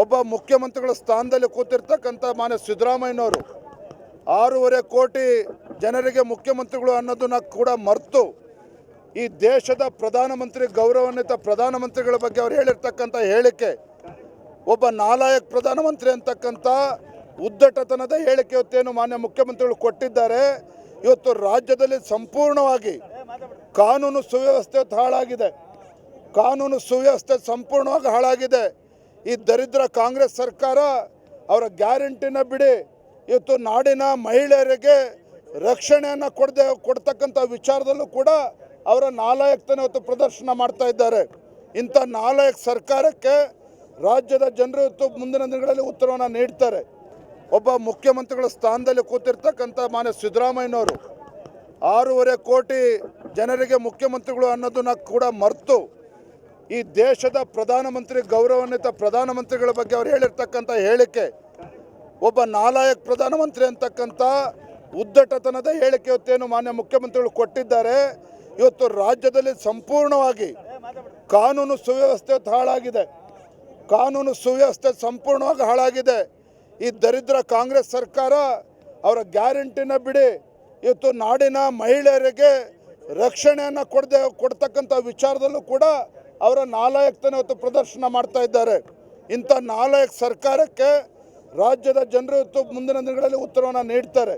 ಒಬ್ಬ ಮುಖ್ಯಮಂತ್ರಿಗಳ ಸ್ಥಾನದಲ್ಲಿ ಕೂತಿರ್ತಕ್ಕಂಥ ಮಾನ್ಯ ಸಿದ್ದರಾಮಯ್ಯನವರು 6.5 ಕೋಟಿ ಜನರಿಗೆ ಮುಖ್ಯಮಂತ್ರಿಗಳು ಅನ್ನೋದನ್ನ ಕೂಡ ಮರೆತು ಈ ದೇಶದ ಪ್ರಧಾನಮಂತ್ರಿ ಗೌರವಾನ್ವಿತ ಪ್ರಧಾನಮಂತ್ರಿಗಳ ಬಗ್ಗೆ ಅವರು ಹೇಳಿರ್ತಕ್ಕಂಥ ಹೇಳಿಕೆ ಒಬ್ಬ ನಾಲಾಯಕ್ ಪ್ರಧಾನಮಂತ್ರಿ ಅಂತಕ್ಕಂಥ ಉದ್ದಟತನದ ಹೇಳಿಕೆ ಇವತ್ತೇನು ಮಾನ್ಯ ಮುಖ್ಯಮಂತ್ರಿಗಳು ಕೊಟ್ಟಿದ್ದಾರೆ. ಇವತ್ತು ರಾಜ್ಯದಲ್ಲಿ ಸಂಪೂರ್ಣವಾಗಿ ಕಾನೂನು ಸುವ್ಯವಸ್ಥೆ ಹಾಳಾಗಿದೆ. ಕಾನೂನು ಸುವ್ಯವಸ್ಥೆ ಸಂಪೂರ್ಣವಾಗಿ ಹಾಳಾಗಿದೆ. ಈ ದರಿದ್ರ ಕಾಂಗ್ರೆಸ್ ಸರ್ಕಾರ ಅವರ ಗ್ಯಾರಂಟಿನ ಬಿಡಿ ಇವತ್ತು ನಾಡಿನ ಮಹಿಳೆಯರಿಗೆ ರಕ್ಷಣೆಯನ್ನು ಕೊಡ್ತಕ್ಕಂಥ ವಿಚಾರದಲ್ಲೂ ಕೂಡ ಅವರ ನಾಲಾಯಕತನ ಇವತ್ತು ಪ್ರದರ್ಶನ ಮಾಡ್ತಾ ಇದ್ದಾರೆ. ಇಂಥ ನಾಲಾಯಕ್ ಸರ್ಕಾರಕ್ಕೆ ರಾಜ್ಯದ ಜನರು ಇವತ್ತು ಮುಂದಿನ ದಿನಗಳಲ್ಲಿ ಉತ್ತರವನ್ನು ನೀಡ್ತಾರೆ. ಒಬ್ಬ ಮುಖ್ಯಮಂತ್ರಿಗಳ ಸ್ಥಾನದಲ್ಲಿ ಕೂತಿರ್ತಕ್ಕಂಥ ಮಾನ್ಯ ಸಿದ್ದರಾಮಯ್ಯನವರು 6.5 ಕೋಟಿ ಜನರಿಗೆ ಮುಖ್ಯಮಂತ್ರಿಗಳು ಅನ್ನೋದನ್ನ ಕೂಡ ಮರೆತು ಈ ದೇಶದ ಪ್ರಧಾನಮಂತ್ರಿ ಗೌರವಾನ್ವಿತ ಪ್ರಧಾನಮಂತ್ರಿಗಳ ಬಗ್ಗೆ ಅವರು ಹೇಳಿರ್ತಕ್ಕಂಥ ಹೇಳಿಕೆ ಒಬ್ಬ ನಾಲಾಯಕ್ ಪ್ರಧಾನಮಂತ್ರಿ ಅಂತಕ್ಕಂಥ ಉದ್ದಟತನದ ಹೇಳಿಕೆ ಇವತ್ತೇನು ಮಾನ್ಯ ಮುಖ್ಯಮಂತ್ರಿಗಳು ಕೊಟ್ಟಿದ್ದಾರೆ. ಇವತ್ತು ರಾಜ್ಯದಲ್ಲಿ ಸಂಪೂರ್ಣವಾಗಿ ಕಾನೂನು ಸುವ್ಯವಸ್ಥೆ ಹಾಳಾಗಿದೆ. ಕಾನೂನು ಸುವ್ಯವಸ್ಥೆ ಸಂಪೂರ್ಣವಾಗಿ ಹಾಳಾಗಿದೆ. ಈ ದರಿದ್ರ ಕಾಂಗ್ರೆಸ್ ಸರ್ಕಾರ ಅವರ ಗ್ಯಾರಂಟಿನ ಬಿಡಿ ಇವತ್ತು ನಾಡಿನ ಮಹಿಳೆಯರಿಗೆ ರಕ್ಷಣೆಯನ್ನು ಕೊಡ್ತಕ್ಕಂಥ ವಿಚಾರದಲ್ಲೂ ಕೂಡ ಅವರ ನಾಲಾಯಕತನ ಇವತ್ತು ಪ್ರದರ್ಶನ ಮಾಡ್ತಾ ಇದ್ದಾರೆ. ಇಂಥ ನಾಲಾಯಕ್ ಸರ್ಕಾರಕ್ಕೆ ರಾಜ್ಯದ ಜನರು ಇವತ್ತು ಮುಂದಿನ ದಿನಗಳಲ್ಲಿ ಉತ್ತರವನ್ನು ನೀಡ್ತಾರೆ.